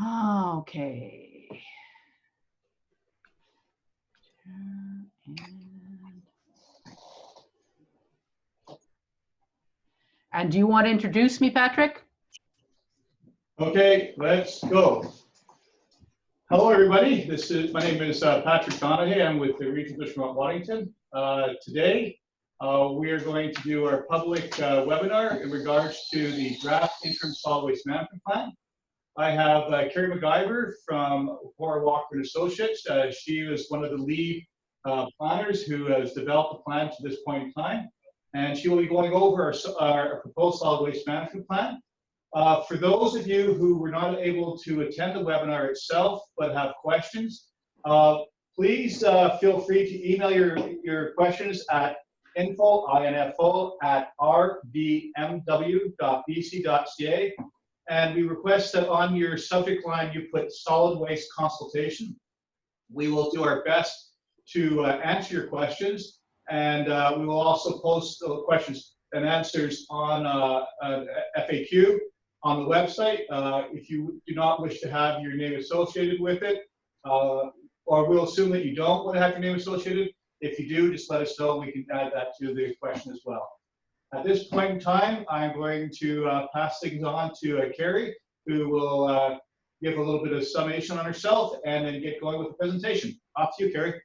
Okay. And do you want to introduce me, Patrick? Okay, let's go. Hello, everybody. My name is Patrick Donahue. I'm with the Regional District of Waddington. Today, we are going to do our public webinar in regards to the draft interim solid waste management plan. I have Carrie MacGyver from Warren Walker and Associates. She was one of the lead planners who has developed the plan to this point in time, and she will be going over our proposed solid waste management plan. For those of you who were not able to attend the webinar itself but have questions, please feel free to email your questions at info@rdmw.bc.ca, and we request that on your subject line you put solid waste consultation. We will do our best to answer your questions, and we will also post the questions and answers on FAQ on the website. If you do not wish to have your name associated with it, or we'll assume that you don't want to have your name associated. If you do, just let us know. We can add that to the question as well. At this point in time, I'm going to pass things on to Carrie, who will give a little bit of summation on herself and then get going with the presentation. Off to you, Carrie.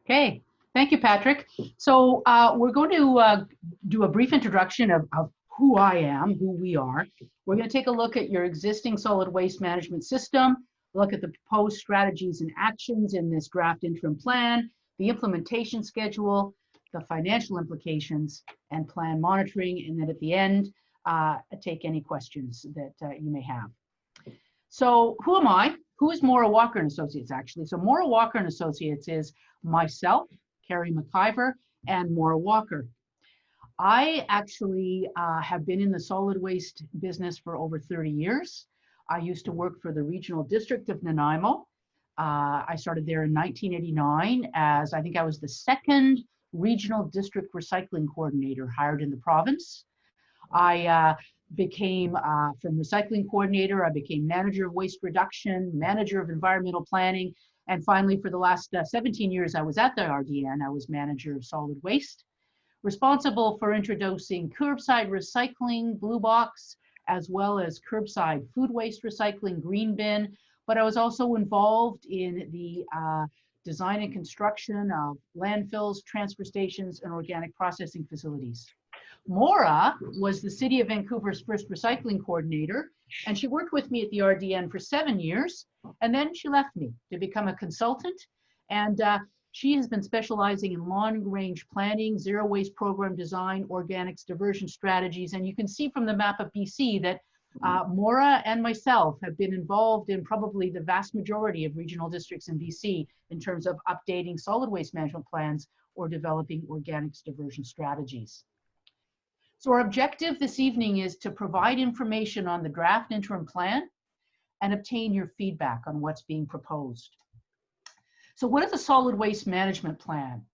Okay, thank you, Patrick. So we're going to do a brief introduction of who I am, who we are. We're going to take a look at your existing solid waste management system, look at the proposed strategies and actions in this draft interim plan, the implementation schedule, the financial implications, and plan monitoring, and then at the end, take any questions that you may have. So who am I? Who is Maura Walker and Associates, actually? So Maura Walker and Associates is myself, Carrie MacGyver, and Maura Walker. I actually have been in the solid waste business for over 30 years. I used to work for the Regional District of Nanaimo. I started there in 1989 as I think I was the second Regional District Recycling Coordinator hired in the province. I became, from Recycling Coordinator, I became Manager of Waste Reduction, Manager of Environmental Planning, and finally for the last 17 years I was at the RDN, I was Manager of Solid Waste, responsible for introducing curbside recycling, blue box, as well as curbside food waste recycling, green bin, but I was also involved in the design and construction of landfills, transfer stations, and organic processing facilities. Maura was the City of Vancouver's first recycling coordinator, and she worked with me at the RDN for 7 years, and then she left me to become a consultant, and she has been specializing in long-range planning, zero waste program design, organics diversion strategies, and you can see from the map of BC that Maura and myself have been involved in probably the vast majority of regional districts in BC in terms of updating solid waste management plans or developing organics diversion strategies. So our objective this evening is to provide information on the draft interim plan and obtain your feedback on what's being proposed. So what is a solid waste management plan?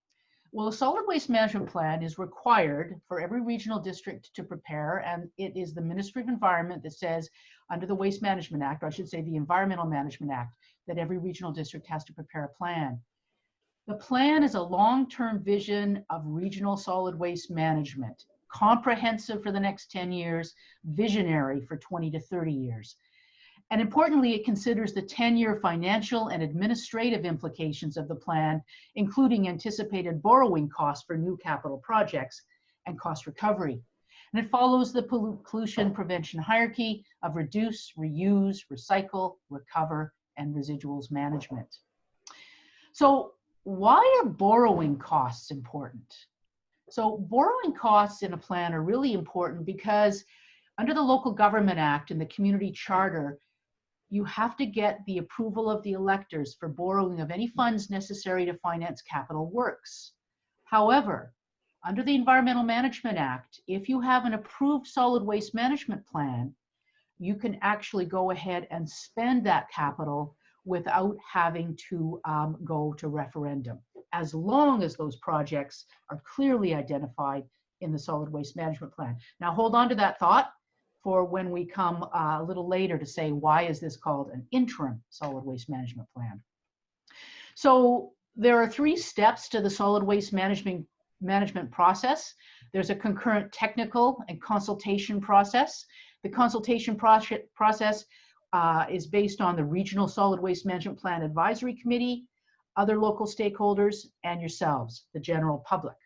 Well, a solid waste management plan is required for every regional district to prepare, and it is the Ministry of Environment that says, under the Waste Management Act, or I should say the Environmental Management Act, that every regional district has to prepare a plan. The plan is a long-term vision of regional solid waste management, comprehensive for the next 10 years, visionary for 20 to 30 years. And importantly, it considers the 10-year financial and administrative implications of the plan, including anticipated borrowing costs for new capital projects and cost recovery. And it follows the pollution prevention hierarchy of reduce, reuse, recycle, recover, and residuals management. So why are borrowing costs important? So borrowing costs in a plan are really important because under the Local Government Act and the Community Charter, you have to get the approval of the electors for borrowing of any funds necessary to finance capital works. However, under the Environmental Management Act, if you have an approved solid waste management plan, you can actually go ahead and spend that capital without having to go to referendum, as long as those projects are clearly identified in the solid waste management plan. Now hold on to that thought. for when we come a little later to say, why is this called an interim solid waste management plan? So there are 3 steps to the solid waste management process. There's a concurrent technical and consultation process. The consultation process is based on the Regional Solid Waste Management Plan Advisory Committee, other local stakeholders, and yourselves, the general public.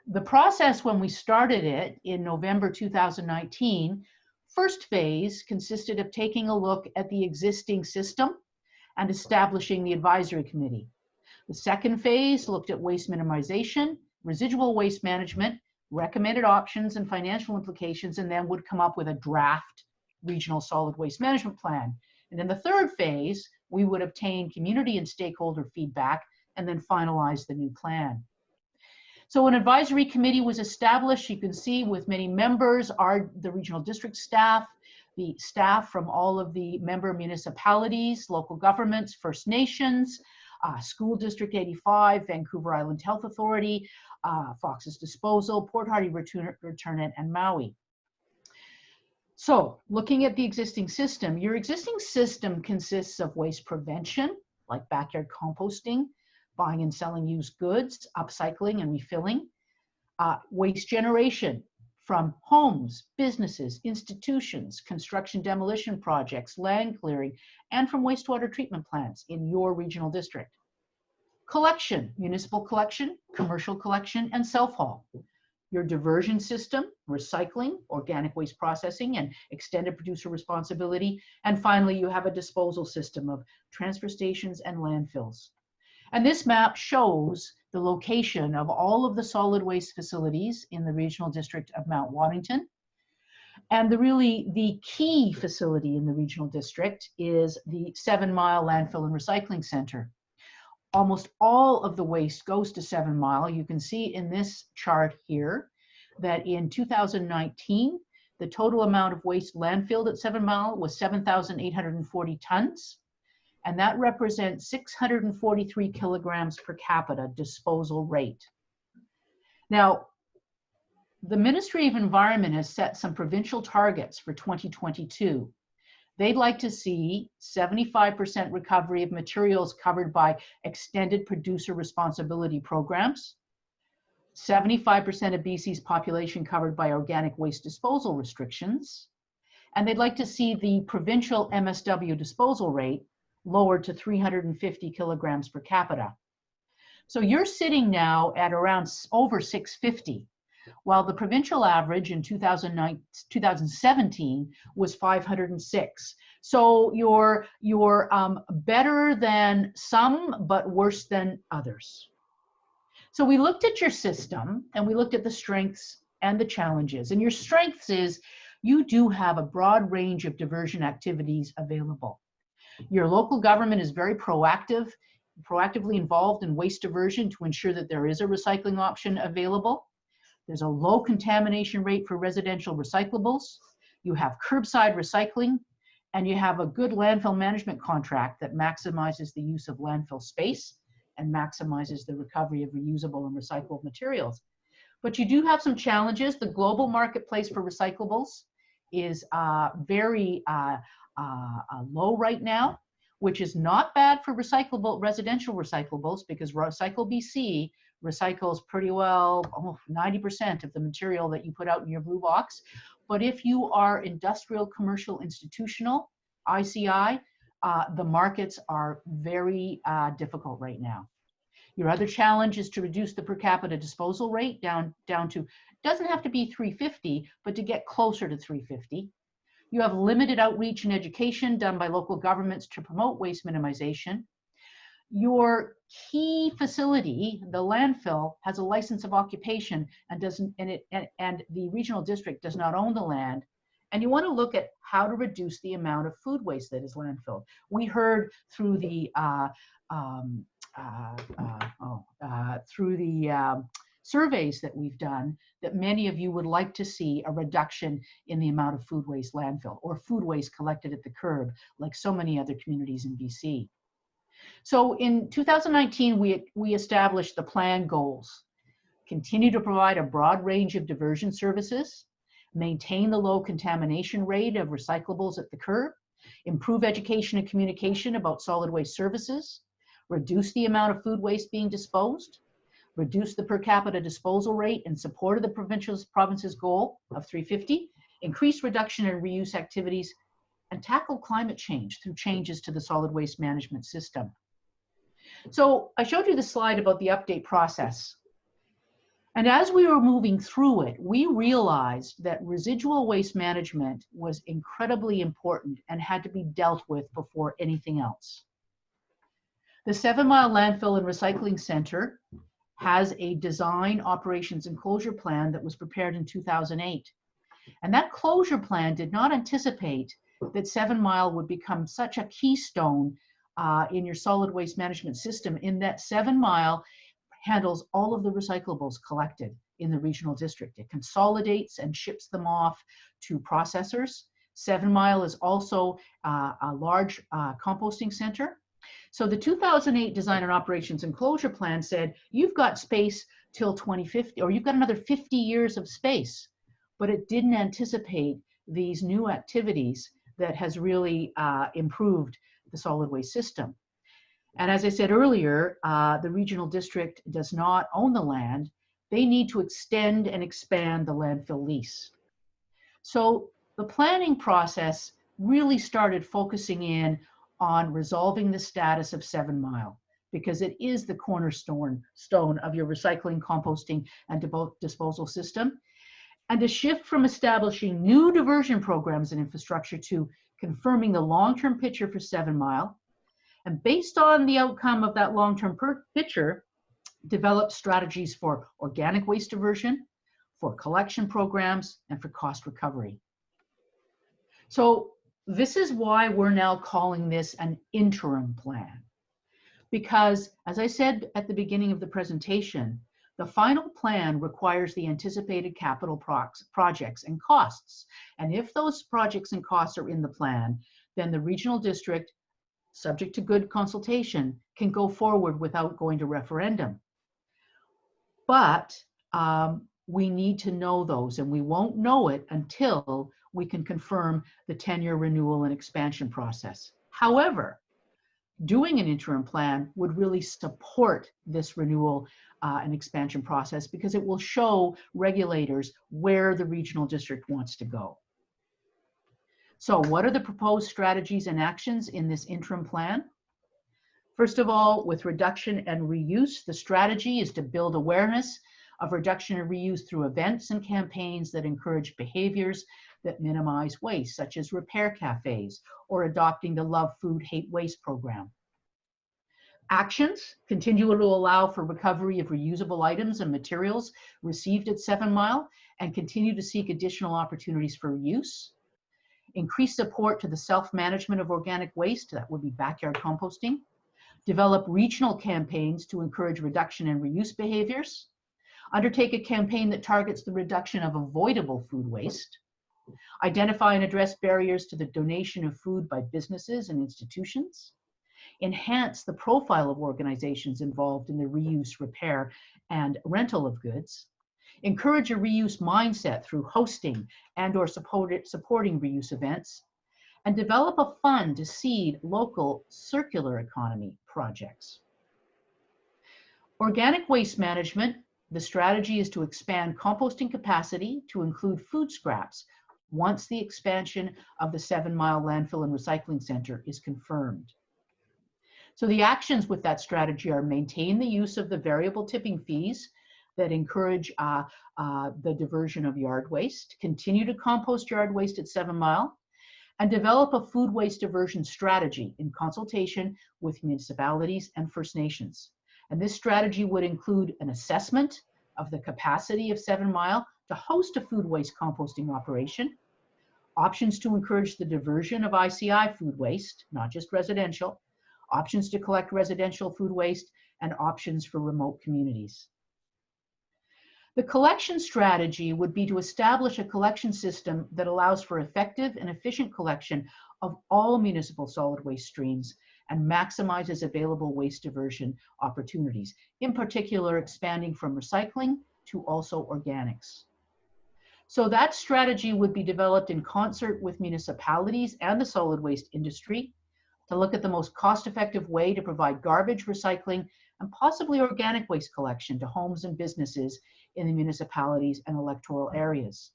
The process, when we started it in November 2019, first phase consisted of taking a look at the existing system and establishing the advisory committee. The second phase looked at waste minimization, residual waste management, recommended options and financial implications, and then would come up with a draft regional solid waste management plan. And in the third phase, we would obtain community and stakeholder feedback and then finalize the new plan. So an advisory committee was established, you can see, with many members, the regional district staff, the staff from all of the member municipalities, local governments, First Nations, School District 85, Vancouver Island Health Authority, Fox's Disposal, Port Hardy Returnant, and Maui. So looking at the existing system, your existing system consists of waste prevention, like backyard composting, buying and selling used goods, upcycling and refilling, waste generation from homes, businesses, institutions, construction demolition projects, land clearing, and from wastewater treatment plants in your regional district. Collection, municipal collection, commercial collection, and self-haul. Your diversion system, recycling, organic waste processing, and extended producer responsibility. And finally, you have a disposal system of transfer stations and landfills. And this map shows the location of all of the solid waste facilities in the regional district of Mount Waddington. And the key facility in the regional district is the 7 Mile Landfill and Recycling Center. Almost all of the waste goes to 7 Mile. You can see in this chart here that in 2019, the total amount of waste landfilled at 7 Mile was 7,840 tons. And that represents 643 kilograms per capita disposal rate. Now, the Ministry of Environment has set some provincial targets for 2022. They'd like to see 75% recovery of materials covered by extended producer responsibility programs, 75% of BC's population covered by organic waste disposal restrictions, and they'd like to see the provincial MSW disposal rate lowered to 350 kilograms per capita. So you're sitting now at around over 650, while the provincial average in 2017 was 506. So you're better than some, but worse than others. So we looked at your system and we looked at the strengths and the challenges. And your strengths is you do have a broad range of diversion activities available. Your local government is very proactively involved in waste diversion to ensure that there is a recycling option available. There's a low contamination rate for residential recyclables. You have curbside recycling, and you have a good landfill management contract that maximizes the use of landfill space and maximizes the recovery of reusable and recyclable materials. But you do have some challenges. The global marketplace for recyclables is very low right now, which is not bad for residential recyclables, because Recycle BC recycles pretty well, almost 90% of the material that you put out in your blue box. But if you are industrial, commercial, institutional, ICI, the markets are very difficult right now. Your other challenge is to reduce the per capita disposal rate down to, doesn't have to be 350, but to get closer to 350. You have limited outreach and education done by local governments to promote waste minimization. Your key facility, the landfill, has a license of occupation and the regional district does not own the land. And you want to look at how to reduce the amount of food waste that is landfilled. We heard through the surveys that we've done that many of you would like to see a reduction in the amount of food waste landfill or food waste collected at the curb, like so many other communities in BC. So in 2019, we established the plan goals. Continue to provide a broad range of diversion services, maintain the low contamination rate of recyclables at the curb, improve education and communication about solid waste services, reduce the amount of food waste being disposed, reduce the per capita disposal rate in support of the province's goal of 350, increase reduction and reuse activities, and tackle climate change through changes to the solid waste management system. So I showed you the slide about the update process. And as we were moving through it, we realized that residual waste management was incredibly important and had to be dealt with before anything else. The 7 Mile Landfill and Recycling Center has a design, operations, and closure plan that was prepared in 2008. And that closure plan did not anticipate that 7 Mile would become such a keystone in your solid waste management system, in that 7 Mile handles all of the recyclables collected in the regional district. It consolidates and ships them off to processors. 7 Mile is also a large composting center. So the 2008 Design and Operations and Closure Plan said, you've got space till 2050, or you've got another 50 years of space, but it didn't anticipate these new activities that has really improved the solid waste system. And as I said earlier, the regional district does not own the land. They need to extend and expand the landfill lease. So the planning process really started focusing in on resolving the status of 7 Mile, because it is the cornerstone of your recycling, composting, and disposal system. And a shift from establishing new diversion programs and infrastructure to confirming the long-term picture for 7 Mile. And based on the outcome of that long-term picture, develop strategies for organic waste diversion, for collection programs, and for cost recovery. So this is why we're now calling this an interim plan. Because, as I said at the beginning of the presentation, the final plan requires the anticipated capital projects and costs. And if those projects and costs are in the plan, then the regional district, subject to good consultation, can go forward without going to referendum. But we need to know those, and we won't know it until we can confirm the 10-year renewal and expansion process. However, doing an interim plan would really support this renewal and expansion process, because it will show regulators where the regional district wants to go. So what are the proposed strategies and actions in this interim plan? First of all, with reduction and reuse, the strategy is to build awareness of reduction and reuse through events and campaigns that encourage behaviors that minimize waste, such as repair cafes or adopting the Love Food, Hate Waste program. Actions continue to allow for recovery of reusable items and materials received at 7 Mile and continue to seek additional opportunities for reuse. Increase support to the self-management of organic waste, that would be backyard composting. Develop regional campaigns to encourage reduction and reuse behaviors. Undertake a campaign that targets the reduction of avoidable food waste. Identify and address barriers to the donation of food by businesses and institutions. Enhance the profile of organizations involved in the reuse, repair, and rental of goods. Encourage a reuse mindset through hosting and/or supporting reuse events. And develop a fund to seed local circular economy projects. Organic waste management, the strategy is to expand composting capacity to include food scraps once the expansion of the 7 Mile Landfill and Recycling Center is confirmed. So the actions with that strategy are maintain the use of the variable tipping fees that encourage the diversion of yard waste, continue to compost yard waste at 7 Mile, and develop a food waste diversion strategy in consultation with municipalities and First Nations. And this strategy would include an assessment of the capacity of 7 Mile to host a food waste composting operation, options to encourage the diversion of ICI food waste, not just residential, options to collect residential food waste, and options for remote communities. The collection strategy would be to establish a collection system that allows for effective and efficient collection of all municipal solid waste streams and maximizes available waste diversion opportunities, in particular expanding from recycling to also organics. So that strategy would be developed in concert with municipalities and the solid waste industry to look at the most cost-effective way to provide garbage recycling and possibly organic waste collection to homes and businesses in the municipalities and electoral areas.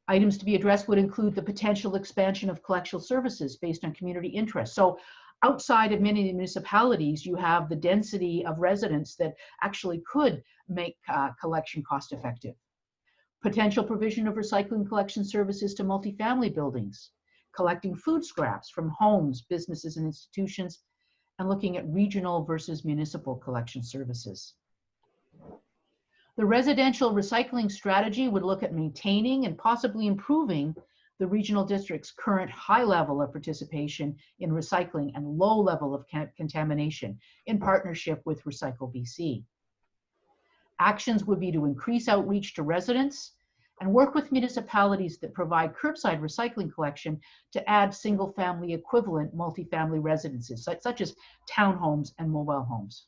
Items to be addressed would include the potential expansion of collection services based on community interest. So outside of many municipalities, you have the density of residents that actually could make collection cost effective. Potential provision of recycling collection services to multifamily buildings, collecting food scraps from homes, businesses, and institutions, and looking at regional versus municipal collection services. The residential recycling strategy would look at maintaining and possibly improving the regional district's current high level of participation in recycling and low level of contamination in partnership with Recycle BC. Actions would be to increase outreach to residents and work with municipalities that provide curbside recycling collection to add single-family equivalent multifamily residences, such as townhomes and mobile homes.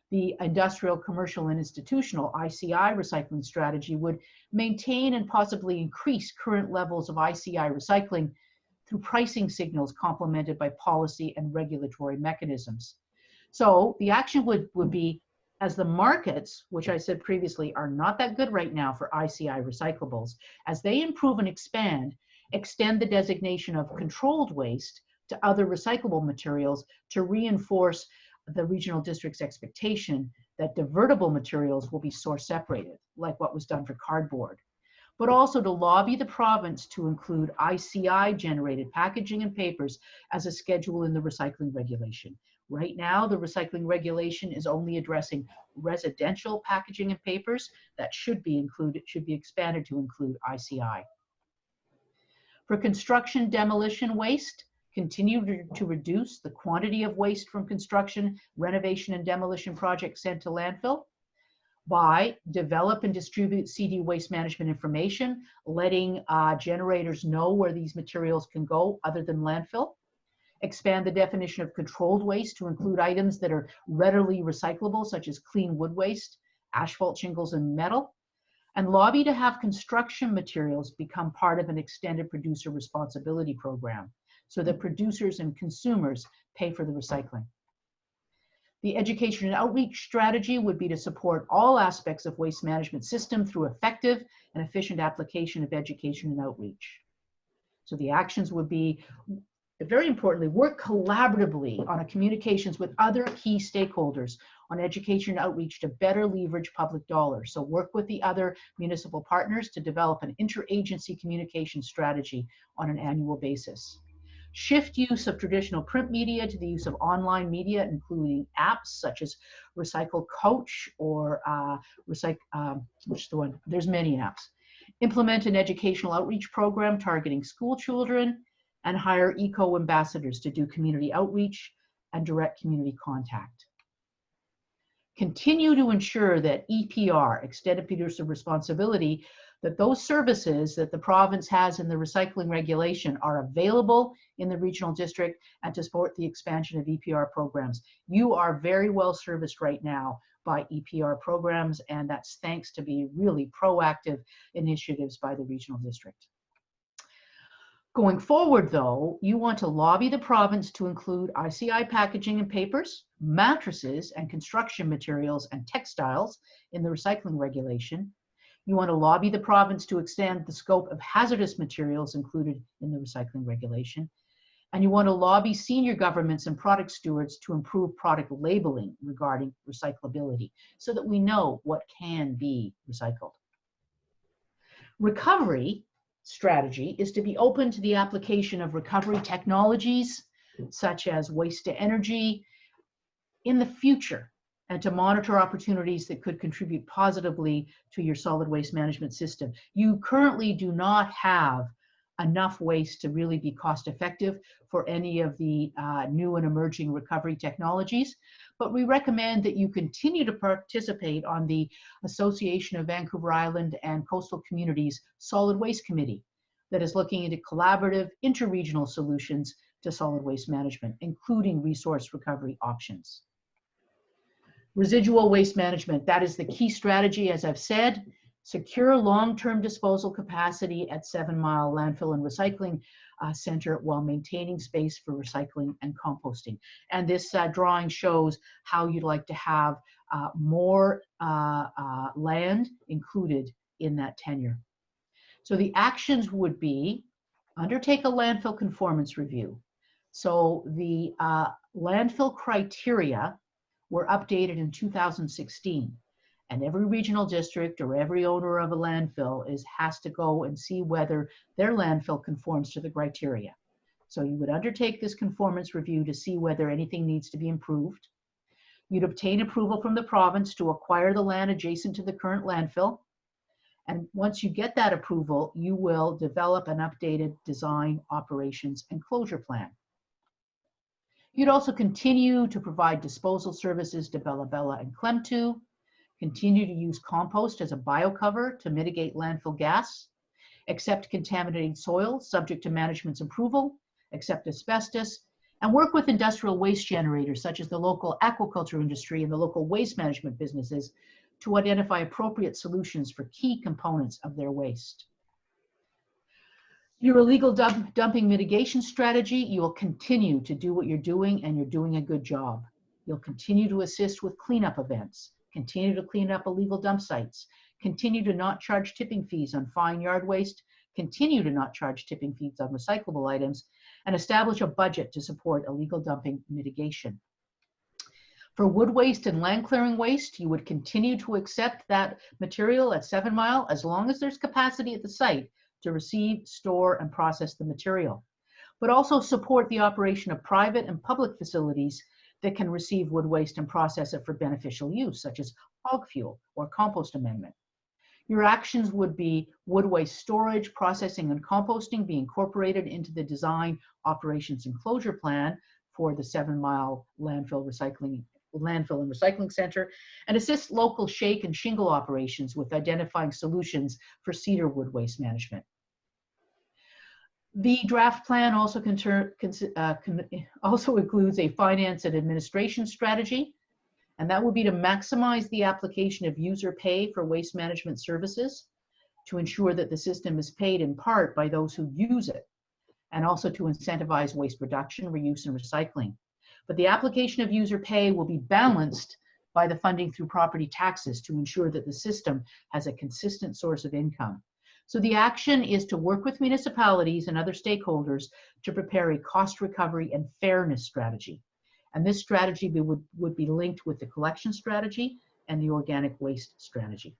The industrial, commercial, and institutional ICI recycling strategy would maintain and possibly increase current levels of ICI recycling through pricing signals complemented by policy and regulatory mechanisms. So the action would be, as the markets, which I said previously are not that good right now for ICI recyclables, as they improve and expand, extend the designation of controlled waste to other recyclable materials to reinforce the regional district's expectation that divertible materials will be source separated, like what was done for cardboard, but also to lobby the province to include ICI generated packaging and papers as a schedule in the recycling regulation. Right now, the recycling regulation is only addressing residential packaging and papers. That should be expanded to include ICI. For construction demolition waste, continue to reduce the quantity of waste from construction, renovation, and demolition projects sent to landfill by develop and distribute CD waste management information, letting generators know where these materials can go other than landfill. Expand the definition of controlled waste to include items that are readily recyclable, such as clean wood waste, asphalt shingles, and metal. And lobby to have construction materials become part of an extended producer responsibility program, so that producers and consumers pay for the recycling. The education and outreach strategy would be to support all aspects of waste management system through effective and efficient application of education and outreach. So the actions would be, very importantly, work collaboratively on communications with other key stakeholders on education and outreach to better leverage public dollars. So work with the other municipal partners to develop an interagency communication strategy on an annual basis. Shift use of traditional print media to the use of online media, including apps such as Recycle Coach or which the one? There's many apps. Implement an educational outreach program targeting school children, and hire eco-ambassadors to do community outreach and direct community contact. Continue to ensure that EPR, extended producer responsibility, that those services that the province has in the recycling regulation are available in the regional district and to support the expansion of EPR programs. You are very well serviced right now by EPR programs, and that's thanks to the really proactive initiatives by the regional district. Going forward, though, you want to lobby the province to include ICI packaging and papers, mattresses and construction materials and textiles in the recycling regulation. You want to lobby the province to extend the scope of hazardous materials included in the recycling regulation. And you want to lobby senior governments and product stewards to improve product labeling regarding recyclability so that we know what can be recycled. Recovery strategy is to be open to the application of recovery technologies such as waste to energy in the future, and to monitor opportunities that could contribute positively to your solid waste management system. You currently do not have enough waste to really be cost effective for any of the new and emerging recovery technologies, but we recommend that you continue to participate on the Association of Vancouver Island and Coastal Communities Solid Waste Committee that is looking into collaborative interregional solutions to solid waste management, including resource recovery options. Residual waste management, that is the key strategy, as I've said. secure long-term disposal capacity at 7 Mile Landfill and Recycling Center while maintaining space for recycling and composting. And this drawing shows how you'd like to have more land included in that tenure. So the actions would be undertake a landfill conformance review. So the landfill criteria were updated in 2016. And every regional district or every owner of a landfill has to go and see whether their landfill conforms to the criteria. So you would undertake this conformance review to see whether anything needs to be improved. You'd obtain approval from the province to acquire the land adjacent to the current landfill. And once you get that approval, you will develop an updated design, operations, and closure plan. You'd also continue to provide disposal services to Bella Bella and Clem2, continue to use compost as a biocover to mitigate landfill gas, accept contaminated soil subject to management's approval, accept asbestos, and work with industrial waste generators such as the local aquaculture industry and the local waste management businesses to identify appropriate solutions for key components of their waste. Your illegal dumping mitigation strategy, you will continue to do what you're doing, and you're doing a good job. You'll continue to assist with cleanup events, continue to clean up illegal dump sites, continue to not charge tipping fees on fine yard waste, continue to not charge tipping fees on recyclable items, and establish a budget to support illegal dumping mitigation. For wood waste and land clearing waste, you would continue to accept that material at 7 Mile as long as there's capacity at the site to receive, store, and process the material, but also support the operation of private and public facilities that can receive wood waste and process it for beneficial use, such as hog fuel or compost amendment. Your actions would be wood waste storage, processing, and composting be incorporated into the design, operations, and closure plan for the 7 Mile landfill and recycling center, and assist local shake and shingle operations with identifying solutions for cedar wood waste management. The draft plan also includes a finance and administration strategy, and that would be to maximize the application of user pay for waste management services to ensure that the system is paid in part by those who use it, and also to incentivize waste reduction, reuse, and recycling. But the application of user pay will be balanced by the funding through property taxes to ensure that the system has a consistent source of income. So the action is to work with municipalities and other stakeholders to prepare a cost recovery and fairness strategy. And this strategy would be linked with the collection strategy and the organic waste strategy.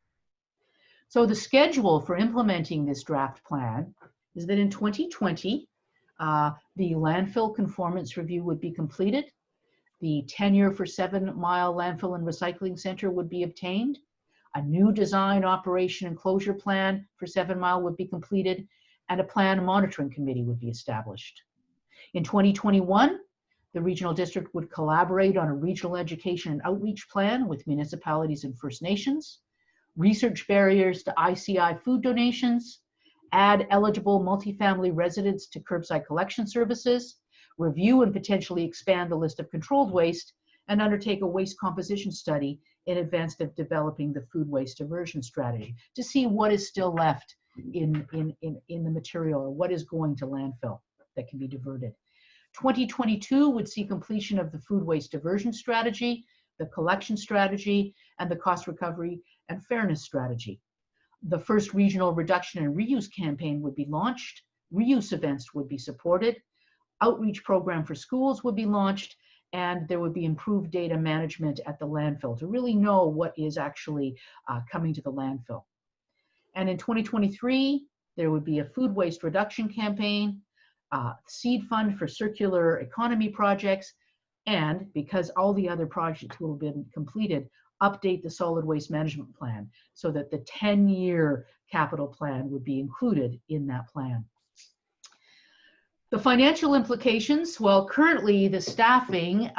So the schedule for implementing this draft plan is that in 2020, the landfill conformance review would be completed. The tenure for 7 Mile Landfill and Recycling Center would be obtained. A new design, operation, and closure plan for 7 Mile would be completed, and a plan monitoring committee would be established. In 2021, the regional district would collaborate on a regional education and outreach plan with municipalities and First Nations, research barriers to ICI food donations, add eligible multifamily residents to curbside collection services, review and potentially expand the list of controlled waste, and undertake a waste composition study in advance of developing the food waste diversion strategy to see what is still left in the material, or what is going to landfill that can be diverted. 2022 would see completion of the food waste diversion strategy, the collection strategy, and the cost recovery and fairness strategy. The first regional reduction and reuse campaign would be launched, reuse events would be supported, outreach program for schools would be launched, and there would be improved data management at the landfill to really know what is actually coming to the landfill. And in 2023, there would be a food waste reduction campaign, seed fund for circular economy projects, and because all the other projects will have been completed, update the solid waste management plan so that the 10-year capital plan would be included in that plan. The financial implications, well, currently the staffing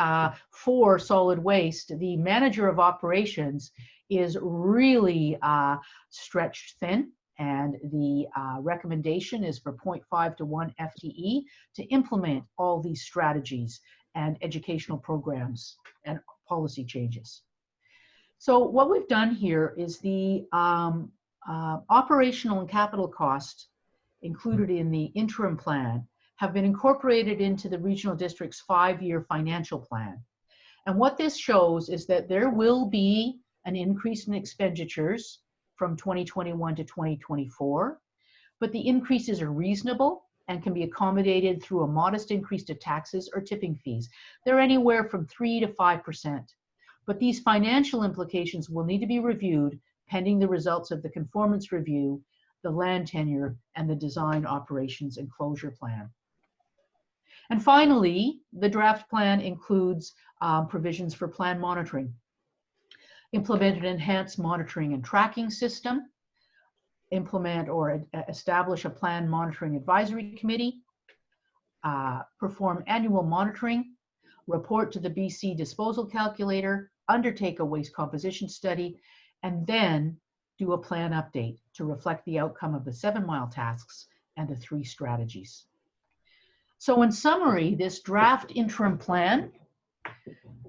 for solid waste, the manager of operations is really stretched thin, and the recommendation is for 0.5 to 1 FTE to implement all these strategies and educational programs and policy changes. So what we've done here is the Operational and capital costs included in the interim plan have been incorporated into the regional district's 5-year financial plan. And what this shows is that there will be an increase in expenditures from 2021 to 2024, but the increases are reasonable and can be accommodated through a modest increase to taxes or tipping fees. They're anywhere from 3 to 5%. But these financial implications will need to be reviewed pending the results of the conformance review, the land tenure, and the design, operations, and closure plan. And finally, the draft plan includes provisions for plan monitoring. Implement an enhanced monitoring and tracking system, implement or establish a plan monitoring advisory committee, perform annual monitoring, report to the BC disposal calculator, undertake a waste composition study, and then do a plan update to reflect the outcome of the 7-mile tasks and the 3 strategies. So in summary, this draft interim plan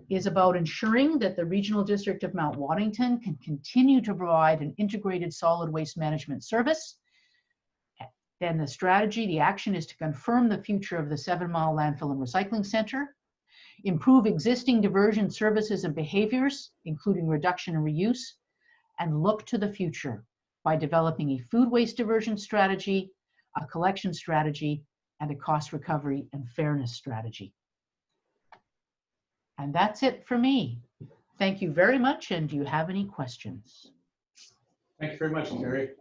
is about ensuring that the Regional District of Mount Waddington can continue to provide an integrated solid waste management service. Then the strategy, the action is to confirm the future of the 7-mile landfill and recycling center, improve existing diversion services and behaviors, including reduction and reuse, and look to the future by developing a food waste diversion strategy, a collection strategy, and a cost recovery and fairness strategy. And that's it for me. Thank you very much. And do you have any questions? Thank you very much, Terry.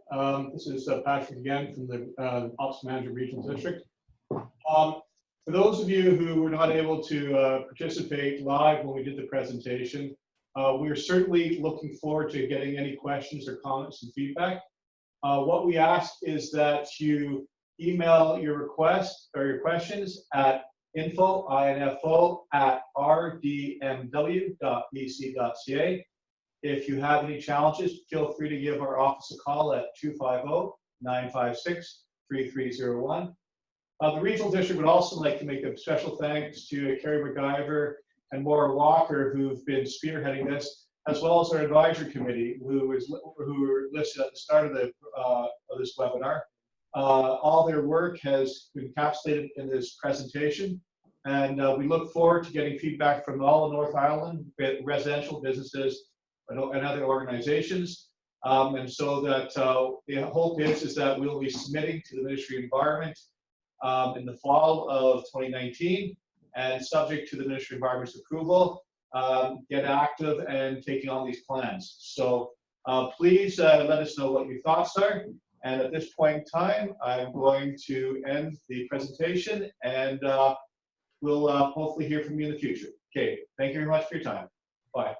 This is Patrick again from the Ops Manager Regional District. For those of you who were not able to participate live when we did the presentation, we are certainly looking forward to getting any questions or comments and feedback. What we ask is that you email your request or your questions at info@rdmw.bc.ca. If you have any challenges, feel free to give our office a call at 250-956-3301. The Regional District would also like to make a special thanks to Kerry McIver and Maura Walker, who've been spearheading this, as well as our advisory committee, who were listed at the start of this webinar. All their work has been encapsulated in this presentation, and we look forward to getting feedback from all of North Island residential businesses and other organizations. And so that the hope is that we'll be submitting to the Ministry of Environment in the fall of 2019, and subject to the Ministry of Environment's approval, get active and taking on these plans. So please let us know what your thoughts are. And at this point in time, I'm going to end the presentation, and we'll hopefully hear from you in the future. Okay, thank you very much for your time. Bye.